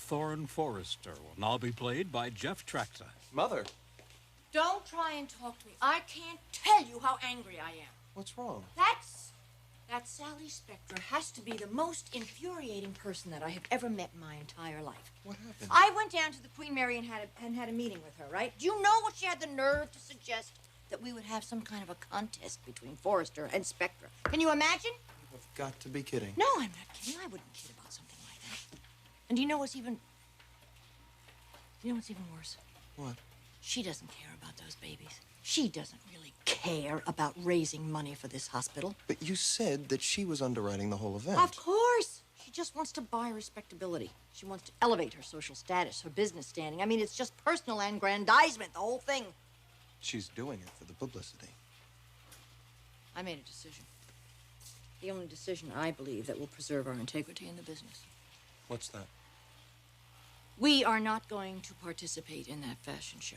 Thorne Forrester will now be played by Jeff Tractor. Mother. Don't try and talk to me. I can't tell you how angry I am. What's wrong? That Sally Spectre has to be the most infuriating person that I have ever met in my entire life. What happened? I went down to the Queen Mary and had a meeting with her, right? Do you know what she had the nerve to suggest? That we would have some kind of a contest between Forrester and Spectre. Can you imagine? You've got to be kidding. No, I'm not kidding. I wouldn't kid about something like that. And do you know what's even worse? What? She doesn't care about those babies. She doesn't really care about raising money for this hospital. But you said that she was underwriting the whole event. Of course. She just wants to buy respectability. She wants to elevate her social status, her business standing. I mean, it's just personal aggrandizement, the whole thing. She's doing it for the publicity. I made a decision. The only decision I believe that will preserve our integrity in the business. What's that? We are not going to participate in that fashion show.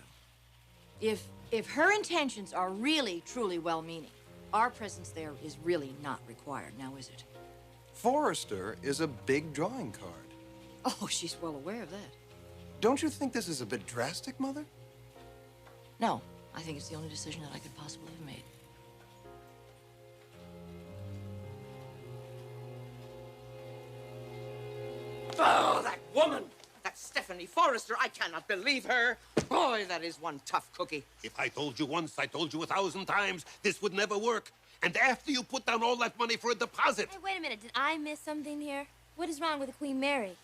If her intentions are really, truly well-meaning, our presence there is really not required, now is it? Forrester is a big drawing card. Oh, she's well aware of that. Don't you think this is a bit drastic, Mother? No, I think it's the only decision that I could possibly have made. Oh, that woman! That Stephanie Forrester, I cannot believe her. Boy, that is one tough cookie. If I told you once, I told you 1,000 times, this would never work. And after you put down all that money for a deposit. Hey, wait a minute. Did I miss something here? What is wrong with the Queen Mary?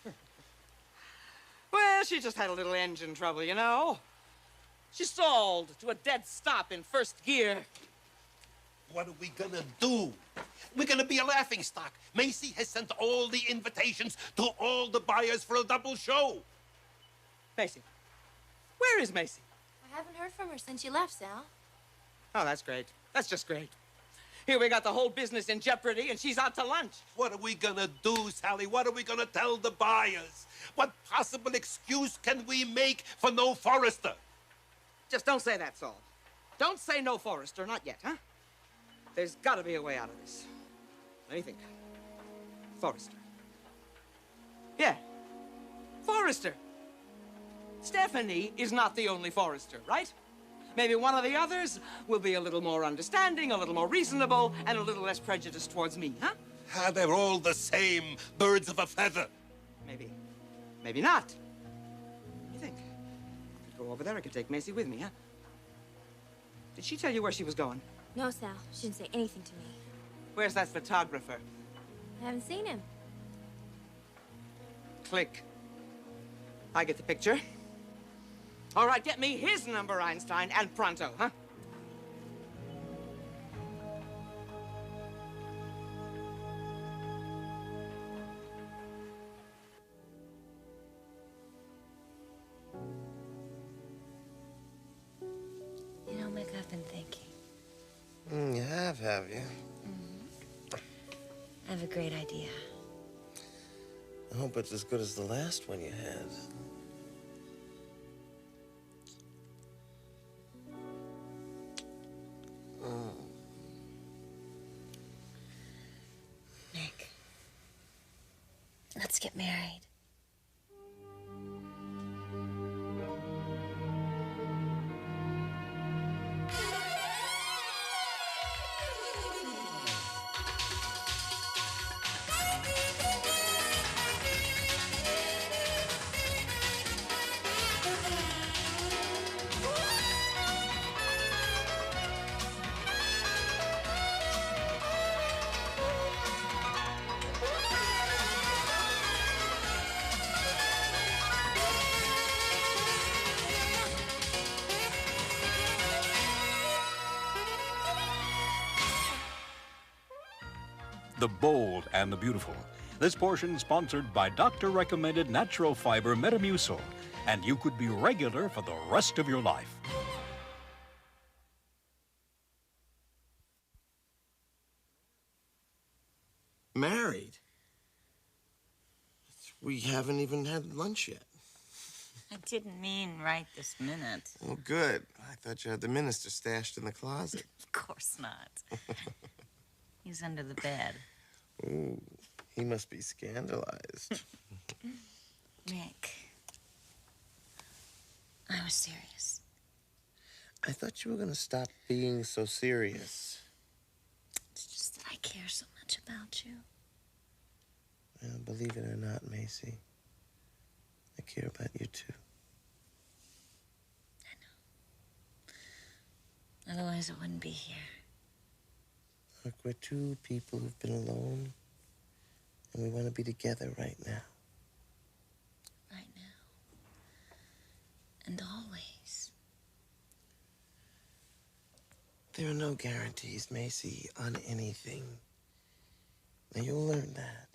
Well, she just had a little engine trouble, you know. She stalled to a dead stop in first gear. What are we gonna do? We're gonna be a laughingstock. Macy has sent all the invitations to all the buyers for a double show. Macy. Where is Macy? I haven't heard from her since you left, Sal. Oh, that's great. That's just great. Here we got the whole business in jeopardy, and she's out to lunch. What are we gonna do, Sally? What are we gonna tell the buyers? What possible excuse can we make for no Forrester? Just don't say that, Saul. Don't say no Forrester, not yet, huh? There's got to be a way out of this. Let me think. Forrester. Yeah. Forrester. Stephanie is not the only Forrester, right? Maybe one of the others will be a little more understanding, a little more reasonable, and a little less prejudiced towards me, huh? Ah, they're all the same, birds of a feather. Maybe. Maybe not. What do you think? I could go over there. I could take Macy with me, huh? Did she tell you where she was going? No, Sal. She didn't say anything to me. Where's that photographer? I haven't seen him. Click. I get the picture. All right, get me his number, Einstein, and pronto, huh? You know, Mick, I've been thinking. You have you? Mm-hmm. I have a great idea. I hope it's as good as the last one you had. Mick, let's get married. The Bold and the Beautiful. This portion sponsored by doctor-recommended natural fiber Metamucil, and you could be regular for the rest of your life. Married? We haven't even had lunch yet. I didn't mean right this minute. Oh, good. I thought you had the minister stashed in the closet. Of course not. He's under the bed. Ooh, he must be scandalized. Mick. was serious. I thought you were gonna stop being so serious. It's just that I care so much about you. Well, believe it or not, Macy, I care about you too. I know. Otherwise, I wouldn't be here. Look, we're two people who've been alone, and we want to be together right now. Right now. And always. There are no guarantees, Macy, on anything. Now, you'll learn that.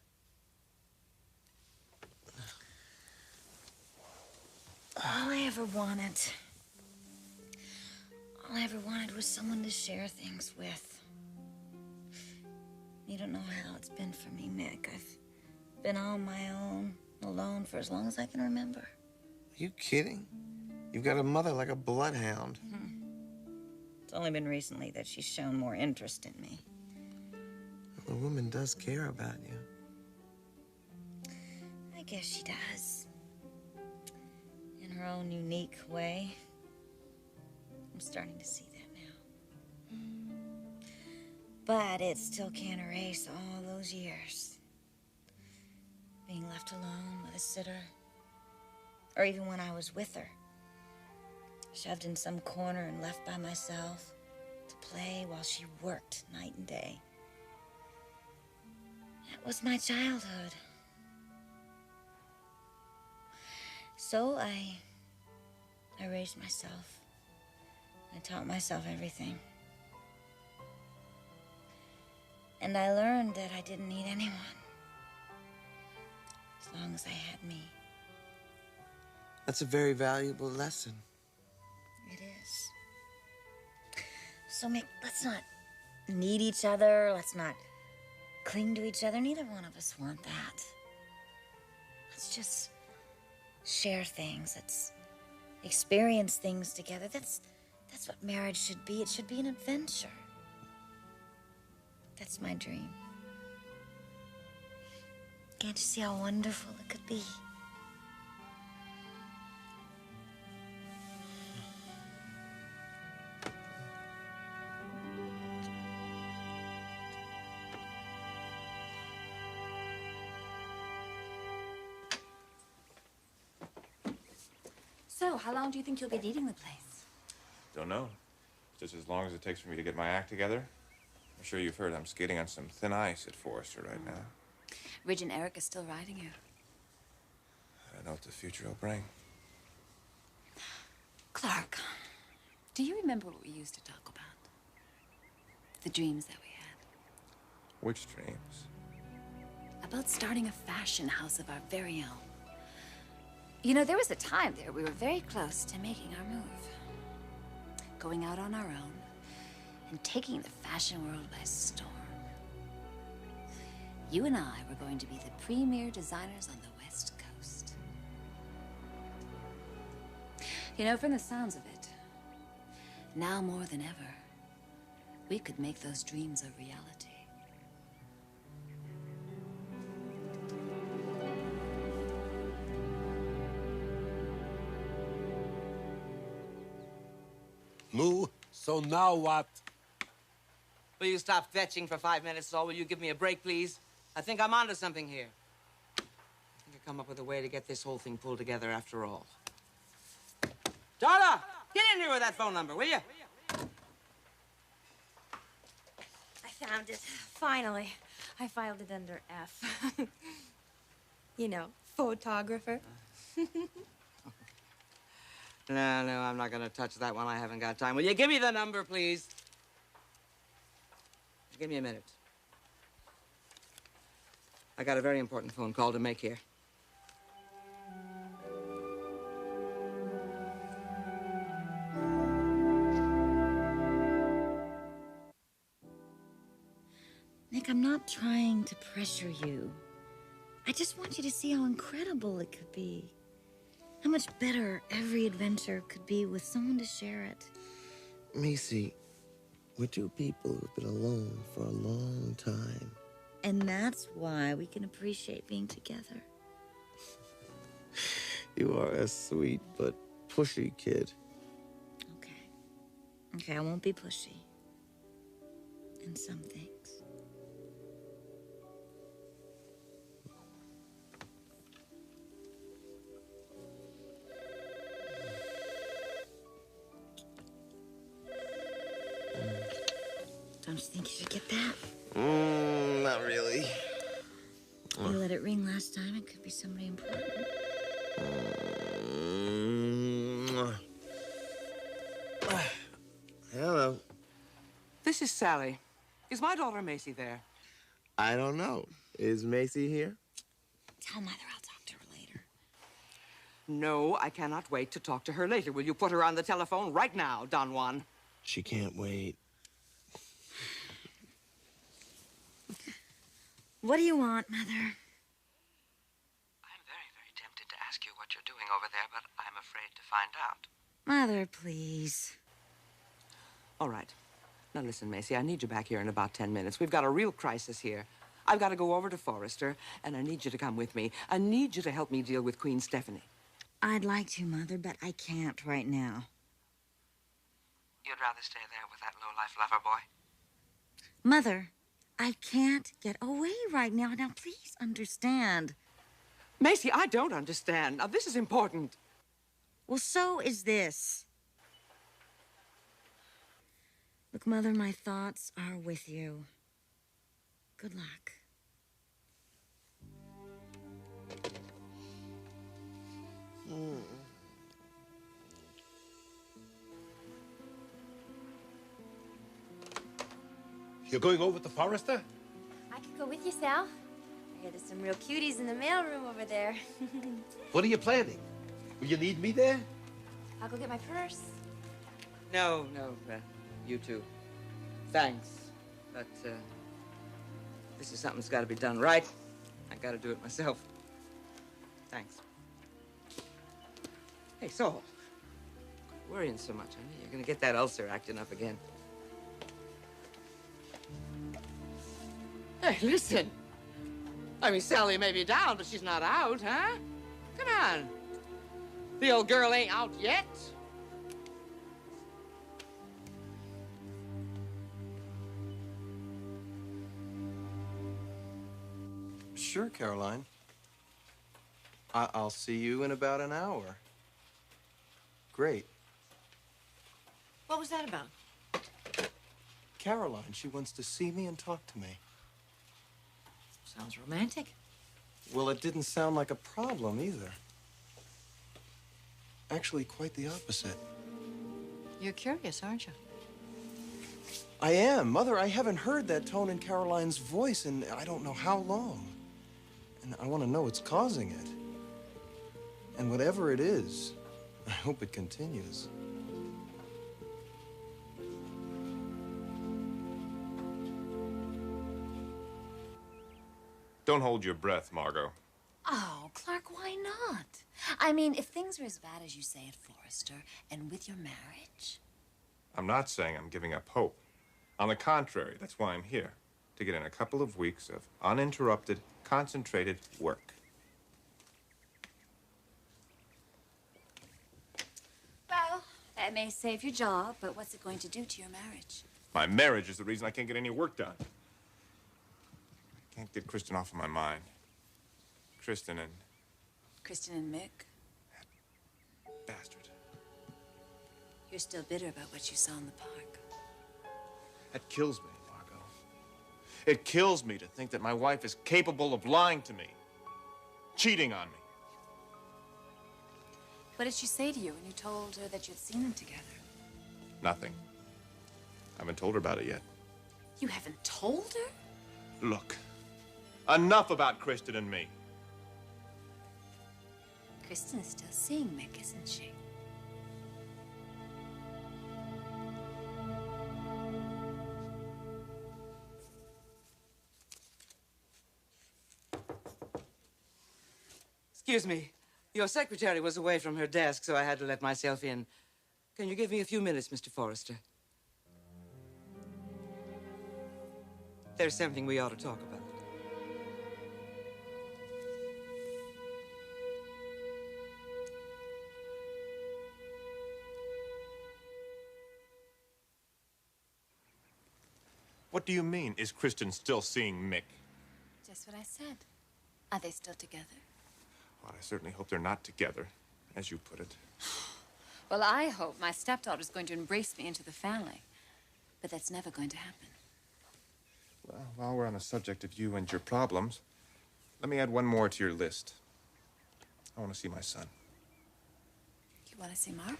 All I ever wanted was someone to share things with. You don't know how it's been for me, Mick. I've been on my own, alone for as long as I can remember. Are you kidding? You've got a mother like a bloodhound. It's only been recently that she's shown more interest in me. The woman does care about you. I guess she does. In her own unique way. I'm starting to see that now. But it still can't erase all those years. Being left alone with a sitter. Or even when I was with her. Shoved in some corner and left by myself to play while she worked night and day. That was my childhood. So I raised myself. I taught myself everything. And I learned that I didn't need anyone. As long as I had me. That's a very valuable lesson. It is. So, Mick, let's not need each other. Let's not cling to each other. Neither one of us want that. Let's just share things. Let's experience things together. That's what marriage should be. It should be an adventure. That's my dream. Can't you see how wonderful it could be? So, how long do you think you'll be needing the place? Don't know. Just as long as it takes for me to get my act together. I'm sure you've heard I'm skating on some thin ice at Forrester right now. Ridge and Eric are still riding you. I don't know what the future will bring. Clarke, do you remember what we used to talk about? The dreams that we had. Which dreams? About starting a fashion house of our very own. You know, there was a time there we were very close to making our move. Going out on our own and taking the fashion world by storm. You and I were going to be the premier designers on the West Coast. You know, from the sounds of it, now more than ever, we could make those dreams a reality. Lou, so now what? Will you stop fetching for 5 minutes, or will you give me a break, please? I think I'm onto something here. I think I come up with a way to get this whole thing pulled together after all. Darla, get in here with that phone number, will you? I found it. Finally. I filed it under F. You know, photographer. No, I'm not gonna touch that one. I haven't got time. Will you give me the number, please? Give me a minute. I got a very important phone call to make here. Mick, I'm not trying to pressure you. I just want you to see how incredible it could be. How much better every adventure could be with someone to share it. Macy, we're two people who've been alone for a long time. And that's why we can appreciate being together. You are a sweet but pushy kid. Okay. Okay, I won't be pushy. In some things. Don't you think you should get that? Not really. You let it ring last time. It could be somebody important. Hello. This is Sally. Is my daughter Macy there? I don't know. Is Macy here? Tell Mother I'll talk to her later. No, I cannot wait to talk to her later. Will you put her on the telephone right now, Don Juan? She can't wait. What do you want, Mother? I'm very, very tempted to ask you what you're doing over there, but I'm afraid to find out. Mother, please. All right. Now listen, Macy, I need you back here in about 10 minutes. We've got a real crisis here. I've got to go over to Forrester, and I need you to come with me. I need you to help me deal with Queen Stephanie. I'd like to, Mother, but I can't right now. You'd rather stay there with that low-life lover boy? Mother, I can't get away right now. Now, please understand. Macy, I don't understand. Now, this is important. Well, so is this. Look, Mother, my thoughts are with you. Good luck. You're going over to Forrester? I could go with you, Sal. I hear there's some real cuties in the mailroom over there. What are you planning? Will you need me there? I'll go get my purse. No, you two. Thanks. But, this is something that's got to be done right. I got to do it myself. Thanks. Hey, Saul. Quit worrying so much, honey. You're going to get that ulcer acting up again. Hey, listen. I mean, Sally may be down, but she's not out, huh? Come on. The old girl ain't out yet. Sure, Caroline. I'll see you in about an hour. Great. What was that about? Caroline, she wants to see me and talk to me. Sounds romantic. Well, it didn't sound like a problem either. Actually, quite the opposite. You're curious, aren't you? I am. Mother, I haven't heard that tone in Caroline's voice in I don't know how long. And I want to know what's causing it. And whatever it is, I hope it continues. Don't hold your breath, Margo. Oh, Clarke, why not? I mean, if things are as bad as you say at Forrester, and with your marriage... I'm not saying I'm giving up hope. On the contrary, that's why I'm here. To get in a couple of weeks of uninterrupted, concentrated work. Well, that may save your job, but what's it going to do to your marriage? My marriage is the reason I can't get any work done. I can't get Kristen off of my mind. Kristen and Mick, bastard. you're still bitter about what you saw in the park. That kills me, Margo. It kills me to think that my wife is capable of lying to me, cheating on me. What did she say to you when you told her that you'd seen them together? Nothing. I haven't told her about it yet. You haven't told her? Look, enough about Kristen and me. Kristen is still seeing Mick, isn't she? Excuse me. Your secretary was away from her desk, so I had to let myself in. Can you give me a few minutes, Mr. Forrester? There's something we ought to talk about. What do you mean? Is Kristen still seeing Mick? Just what I said. Are they still together? Well, I certainly hope they're not together, as you put it. Well, I hope my stepdaughter's going to embrace me into the family. But that's never going to happen. Well, while we're on the subject of you and your problems, let me add one more to your list. I want to see my son. You want to see Mark?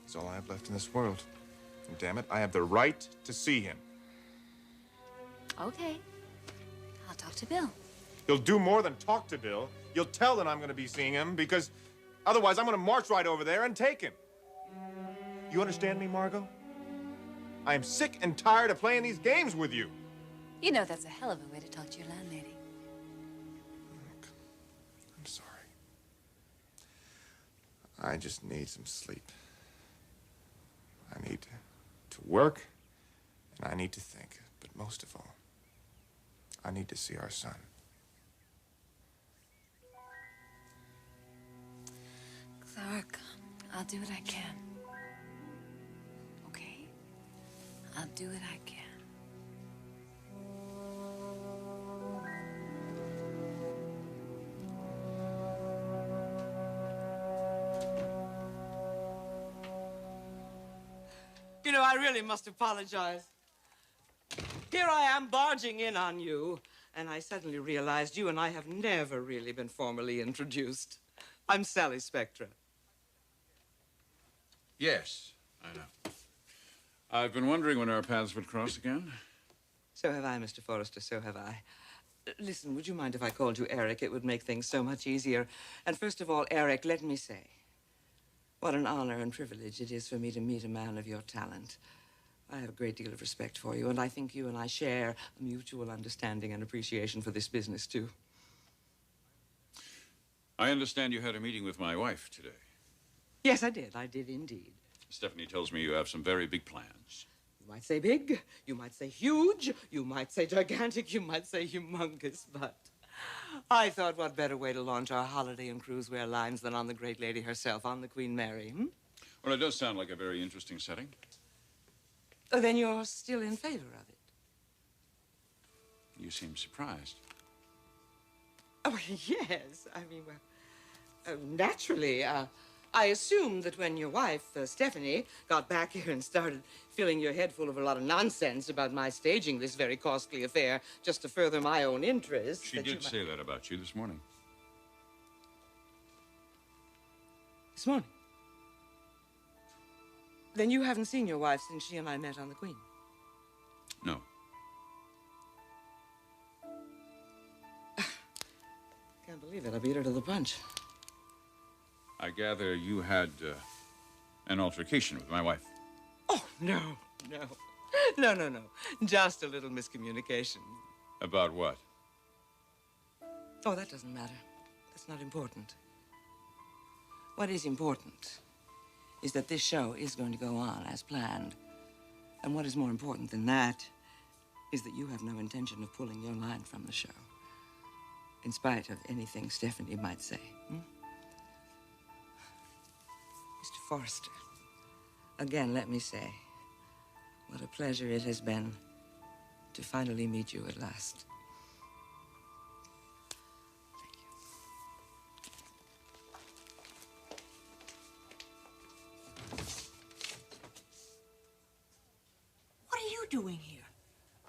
He's all I have left in this world. And damn it, I have the right to see him. Okay. I'll talk to Bill. You'll do more than talk to Bill. You'll tell him I'm going to be seeing him, because otherwise I'm going to march right over there and take him. You understand me, Margo? I am sick and tired of playing these games with you. You know that's a hell of a way to talk to your landlady. Look, I'm sorry. I just need some sleep. I need to work, and I need to think. But most of all, I need to see our son. Clarke, I'll do what I can. Okay? I'll do what I can. You know, I really must apologize. Here I am barging in on you, and I suddenly realized you and I have never really been formally introduced. I'm Sally Spectra. Yes, I know. I've been wondering when our paths would cross again. So have I, Mr. Forrester, so have I. Listen, would you mind if I called you Eric? It would make things so much easier. And first of all, Eric, let me say, what an honor and privilege it is for me to meet a man of your talent. I have a great deal of respect for you, and I think you and I share a mutual understanding and appreciation for this business, too. I understand you had a meeting with my wife today. Yes, I did. I did indeed. Stephanie tells me you have some very big plans. You might say big, you might say huge, you might say gigantic, you might say humongous, but I thought what better way to launch our holiday and cruisewear lines than on the great lady herself, on the Queen Mary, hmm? Well, it does sound like a very interesting setting. Oh, then you're still in favor of it? You seem surprised. Oh, yes. I mean, well, naturally, I assumed that when your wife, Stephanie, got back here and started filling your head full of a lot of nonsense about my staging this very costly affair just to further my own interests. She did say that about you this morning. This morning? Then you haven't seen your wife since she and I met on the Queen? No. Can't believe it. I beat her to the punch. I gather you had an altercation with my wife. Oh, no. No. Just a little miscommunication. About what? Oh, that doesn't matter. That's not important. What is important is that this show is going to go on as planned. And what is more important than that is that you have no intention of pulling your line from the show, in spite of anything Stephanie might say. Hmm? Mr. Forrester, again, let me say, what a pleasure it has been to finally meet you at last. Doing here?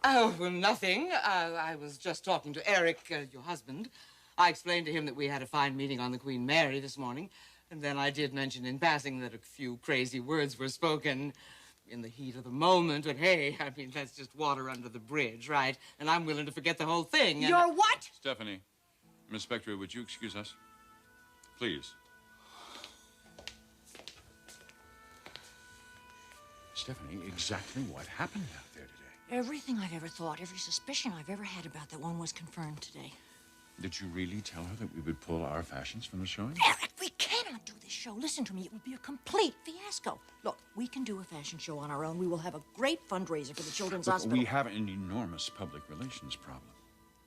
Oh, well, nothing. I was just talking to Eric, your husband. I explained to him that we had a fine meeting on the Queen Mary this morning, and then I did mention in passing that a few crazy words were spoken in the heat of the moment, but hey, I mean, that's just water under the bridge, right? And I'm willing to forget the whole thing. You're what? Stephanie, Miss Spectra, would you excuse us? Please. Stephanie, exactly what happened out there today? Everything I've ever thought, every suspicion I've ever had about that one was confirmed today. Did you really tell her that we would pull our fashions from the showing? Eric, we cannot do this show. Listen to me, it would be a complete fiasco. Look, we can do a fashion show on our own. We will have a great fundraiser for the Children's Hospital. We have an enormous public relations problem.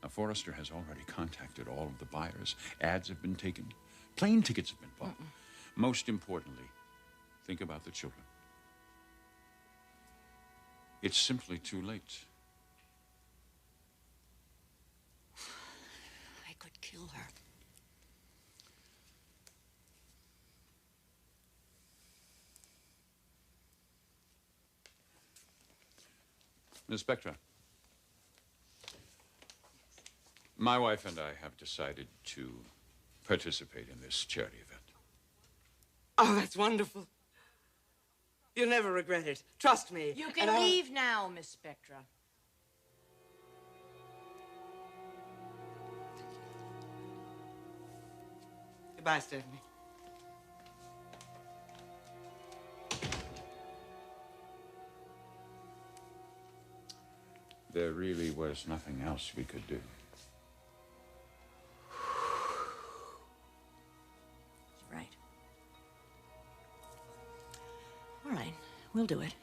Now, Forrester has already contacted all of the buyers. Ads have been taken. Plane tickets have been bought. Most importantly, think about the children. It's simply too late. I could kill her. Miss Spectra, my wife and I have decided to participate in this charity event. Oh, that's wonderful. You'll never regret it. Trust me. You can leave now, Miss Spectra. Goodbye, Stephanie. There really was nothing else we could do. Right. All right, we'll do it.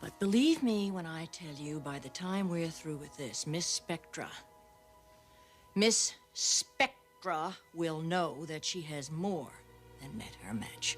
But believe me when I tell you, by the time we're through with this, Miss Spectra will know that she has more than met her match.